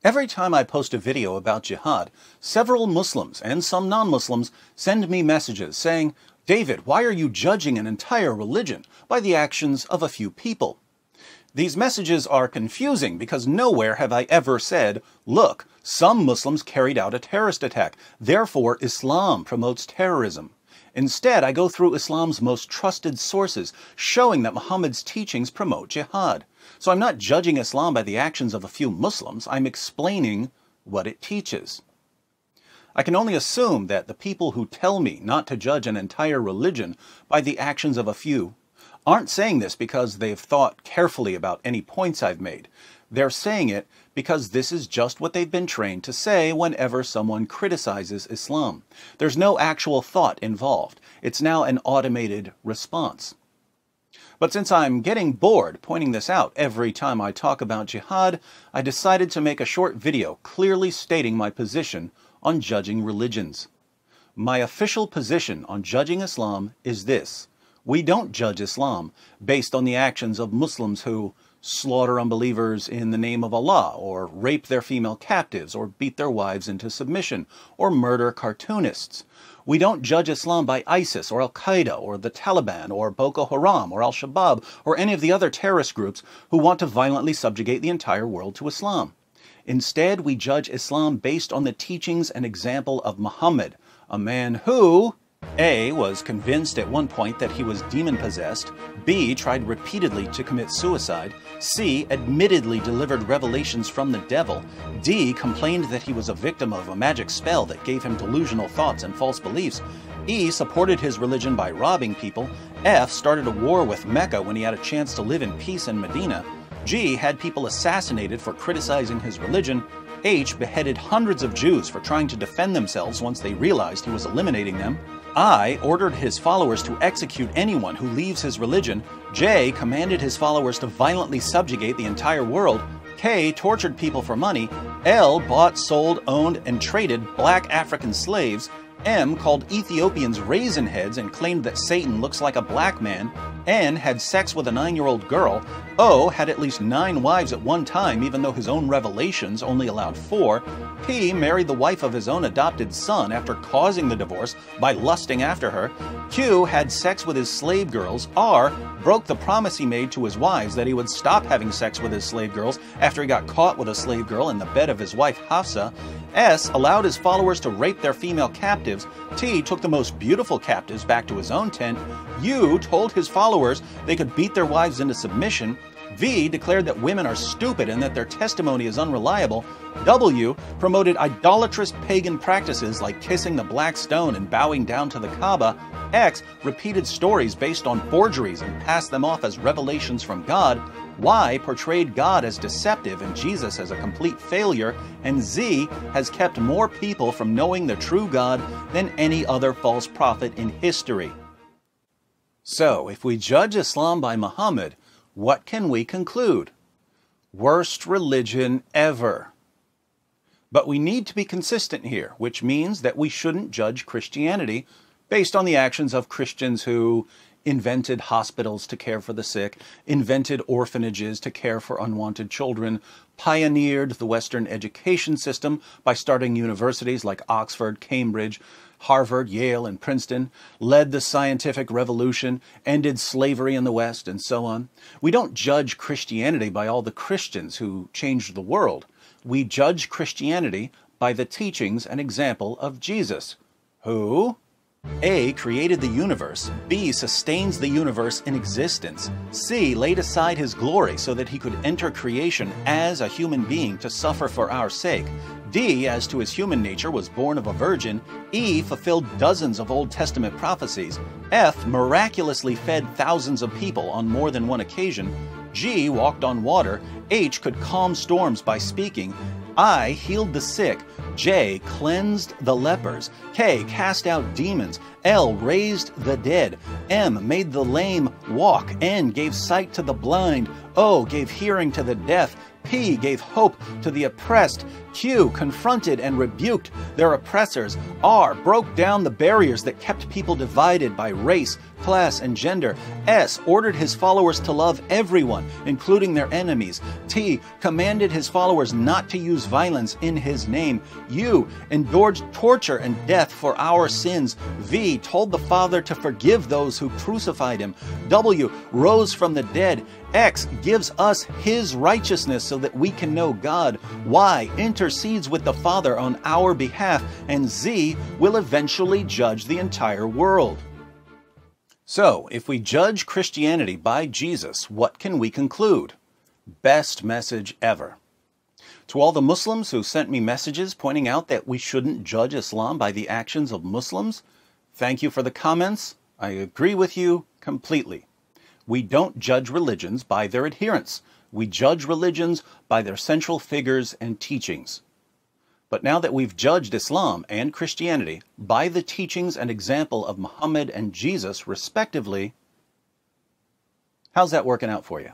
Every time I post a video about jihad, several Muslims and some non-Muslims send me messages saying, "David, why are you judging an entire religion by the actions of a few people?" These messages are confusing because nowhere have I ever said, "Look, some Muslims carried out a terrorist attack, therefore Islam promotes terrorism." Instead, I go through Islam's most trusted sources, showing that Muhammad's teachings promote jihad. So I'm not judging Islam by the actions of a few Muslims, I'm explaining what it teaches. I can only assume that the people who tell me not to judge an entire religion by the actions of a few aren't saying this because they've thought carefully about any points I've made. They're saying it because this is just what they've been trained to say whenever someone criticizes Islam. There's no actual thought involved. It's now an automated response. But since I'm getting bored pointing this out every time I talk about jihad, I decided to make a short video clearly stating my position on judging religions. My official position on judging Islam is this: we don't judge Islam based on the actions of Muslims who slaughter unbelievers in the name of Allah, or rape their female captives, or beat their wives into submission, or murder cartoonists. We don't judge Islam by ISIS, or Al-Qaeda, or the Taliban, or Boko Haram, or Al-Shabaab, or any of the other terrorist groups who want to violently subjugate the entire world to Islam. Instead, we judge Islam based on the teachings and example of Muhammad, a man who A. was convinced at one point that he was demon-possessed, B. tried repeatedly to commit suicide, C. admittedly delivered revelations from the devil, D. complained that he was a victim of a magic spell that gave him delusional thoughts and false beliefs, E. supported his religion by robbing people, F. started a war with Mecca when he had a chance to live in peace in Medina, G. had people assassinated for criticizing his religion, H. beheaded hundreds of Jews for trying to defend themselves once they realized he was eliminating them, I. ordered his followers to execute anyone who leaves his religion, J. commanded his followers to violently subjugate the entire world, K. tortured people for money, L. bought, sold, owned, and traded black African slaves, M. called Ethiopians raisin heads and claimed that Satan looks like a black man, N. had sex with a 9-year-old girl, O. had at least 9 wives at one time even though his own revelations only allowed 4, P. married the wife of his own adopted son after causing the divorce by lusting after her, Q. had sex with his slave girls, R. broke the promise he made to his wives that he would stop having sex with his slave girls after he got caught with a slave girl in the bed of his wife Hafsa, S. allowed his followers to rape their female captives, T. took the most beautiful captives back to his own tent, U. told his followers they could beat their wives into submission, V. declared that women are stupid and that their testimony is unreliable, W. promoted idolatrous pagan practices like kissing the black stone and bowing down to the Kaaba, X. repeated stories based on forgeries and passed them off as revelations from God, Y. portrayed God as deceptive and Jesus as a complete failure, and Z. has kept more people from knowing the true God than any other false prophet in history. So, if we judge Islam by Muhammad, what can we conclude? Worst religion ever. But we need to be consistent here, which means that we shouldn't judge Christianity based on the actions of Christians who invented hospitals to care for the sick, invented orphanages to care for unwanted children, pioneered the Western education system by starting universities like Oxford, Cambridge, Harvard, Yale, and Princeton, led the scientific revolution, ended slavery in the West, and so on. We don't judge Christianity by all the Christians who changed the world. We judge Christianity by the teachings and example of Jesus, who A. created the universe, B. sustains the universe in existence, C. laid aside his glory so that he could enter creation as a human being to suffer for our sake, D. as to his human nature was born of a virgin, E. fulfilled dozens of Old Testament prophecies, F. miraculously fed thousands of people on more than one occasion, G. walked on water, H. could calm storms by speaking, I. healed the sick, J. cleansed the lepers, K. cast out demons, L. raised the dead, M. made the lame walk, N. gave sight to the blind, O. gave hearing to the deaf, P. gave hope to the oppressed, Q. confronted and rebuked their oppressors, R. broke down the barriers that kept people divided by race, class, and gender. S, ordered his followers to love everyone, including their enemies. T, commanded his followers not to use violence in his name. U, endured torture and death for our sins. V, told the Father to forgive those who crucified him. W, rose from the dead. X, gives us his righteousness so that we can know God. Y, intercedes with the Father on our behalf. And Z, will eventually judge the entire world. So, if we judge Christianity by Jesus, what can we conclude? Best message ever. To all the Muslims who sent me messages pointing out that we shouldn't judge Islam by the actions of Muslims, thank you for the comments. I agree with you completely. We don't judge religions by their adherents. We judge religions by their central figures and teachings. But now that we've judged Islam and Christianity by the teachings and example of Muhammad and Jesus, respectively, how's that working out for you?